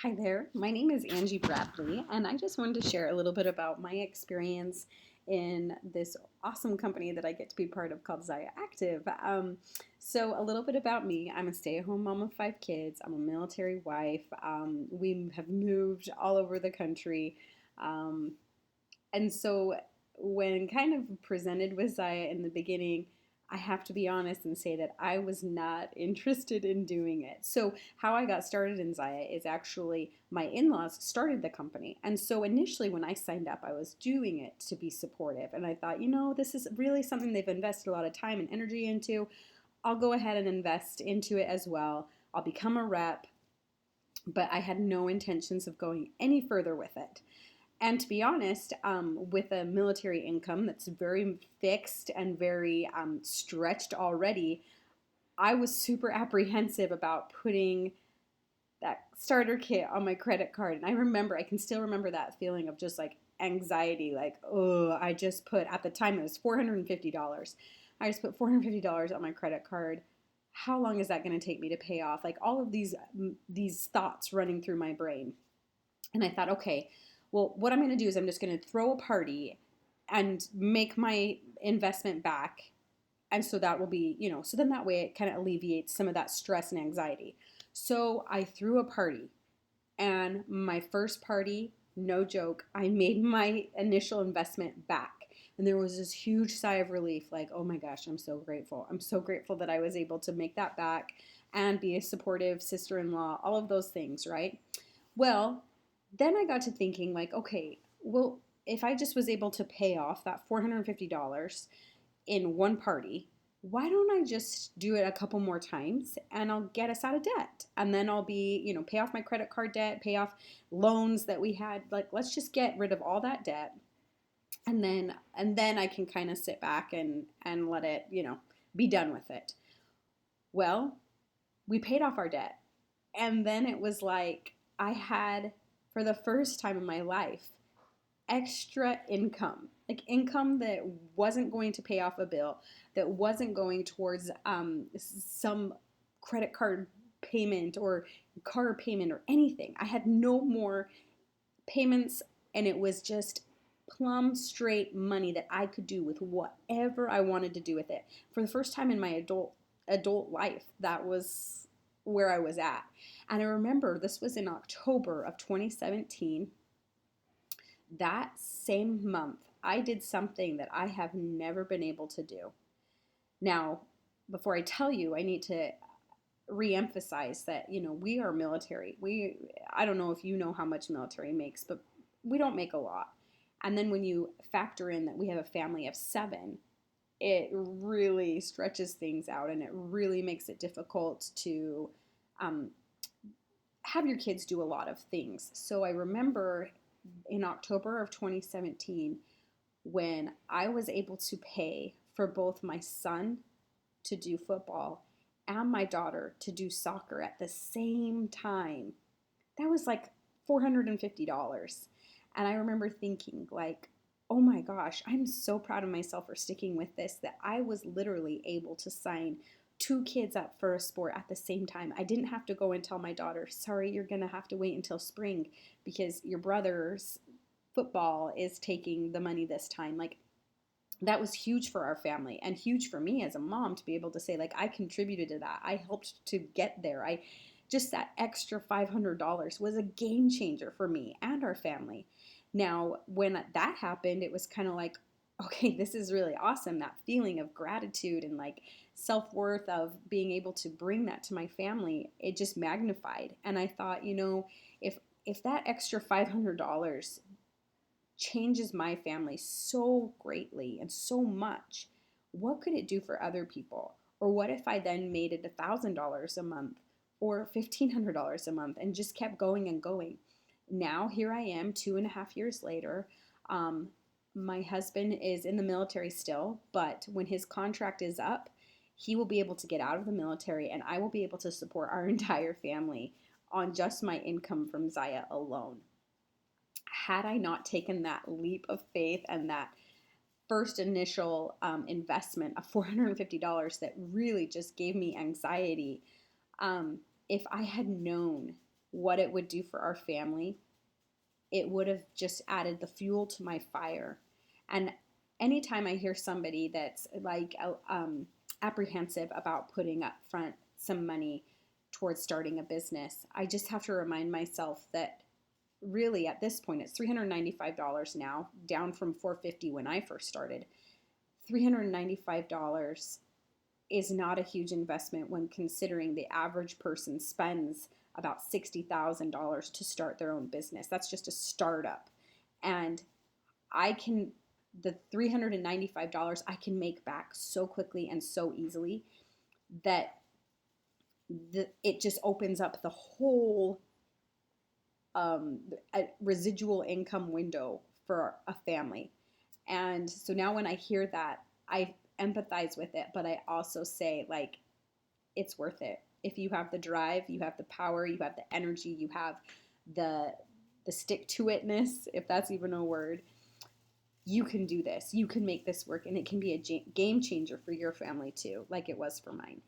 Hi there, my name is Angie Bradley, and I just wanted to share a little bit about my experience in this awesome company that I get to be part of called Zaya Active. So, a little bit about me: I'm a stay at home mom of five kids, I'm a military wife. We have moved all over the country. Um, and so when kind of presented with Zaya in the beginning, I have to be honest and say that I was not interested in doing it. So, how I got started in Zaya is actually my in laws started the company. And so, initially, when I signed up, I was doing it to be supportive. And I thought, this is really something they've invested a lot of time and energy into. I'll go ahead and invest into it as well. I'll become a rep, but I had no intentions of going any further with it. And to be honest, with a military income that's very fixed and very stretched already, I was super apprehensive about putting that starter kit on my credit card. And I can still remember that feeling of just like anxiety, like, oh, I just put, at the time it was $450. I just put $450 on my credit card. How long is that going to take me to pay off? Like all of these thoughts running through my brain. And I thought, okay, well, what I'm going to do is I'm just going to throw a party and make my investment back. And so that will be, so then that way it kind of alleviates some of that stress and anxiety. So I threw a party, and my first party, no joke, I made my initial investment back. And there was this huge sigh of relief, like, oh my gosh, I'm so grateful. I'm so grateful that I was able to make that back and be a supportive sister in law, all of those things, right? Well, then I got to thinking, like, okay, well, if I just was able to pay off that $450 in one party, why don't I just do it a couple more times and I'll get us out of debt? And then I'll be, pay off my credit card debt, pay off loans that we had. Like, let's just get rid of all that debt. And then I can kind of sit back and let it, be done with it. Well, we paid off our debt. And then it was like I had, for the first time in my life, extra income, like income that wasn't going to pay off a bill, that wasn't going towards some credit card payment or car payment or anything. I had no more payments, and it was just plumb straight money that I could do with whatever I wanted to do with it. For the first time in my adult life, that was where I was at. And I remember this was in October of 2017. That same month, I did something that I have never been able to do. Now, before I tell you, I need to reemphasize that, we are military. I don't know if you know how much military makes, but we don't make a lot. And then when you factor in that we have a family of seven, it really stretches things out, and it really makes it difficult to um, have your kids do a lot of things. So I remember in October of 2017 when I was able to pay for both my son to do football and my daughter to do soccer at the same time. That was like $450. And I remember thinking, like, oh my gosh, I'm so proud of myself for sticking with this, that I was literally able to sign two kids up for a sport at the same time. I didn't have to go and tell my daughter, sorry, you're going to have to wait until spring because your brother's football is taking the money this time. Like, that was huge for our family and huge for me as a mom to be able to say, like, I contributed to that. I helped to get there. I just, that extra $500 was a game changer for me and our family. Now, when that happened, it was kind of like, okay, this is really awesome. That feeling of gratitude and like self-worth of being able to bring that to my family, it just magnified. And I thought, if that extra $500 changes my family so greatly and so much, what could it do for other people? Or what if I then made it $1,000 a month or $1,500 a month and just kept going and going? Now, here I am 2.5 years later. Um, my husband is in the military still, but when his contract is up, he will be able to get out of the military, and I will be able to support our entire family on just my income from Zaya alone. Had I not taken that leap of faith and that first initial investment of $450 that really just gave me anxiety, um, if I had known what it would do for our family, it would have just added the fuel to my fire. And anytime I hear somebody that's like apprehensive about putting up front some money towards starting a business, I just have to remind myself that really at this point it's $395 now, down from $450 when I first started. $395 is not a huge investment when considering the average person spends about $60,000 to start their own business. That's just a startup. And I can, the $395 I can make back so quickly and so easily that it just opens up the whole residual income window for a family. And so now when I hear that, I empathize with it, but I also say, like, it's worth it. If you have the drive, you have the power, you have the energy, you have the stick to itness, if that's even a word, you can do this. You can make this work, and it can be a game changer for your family too, like it was for mine.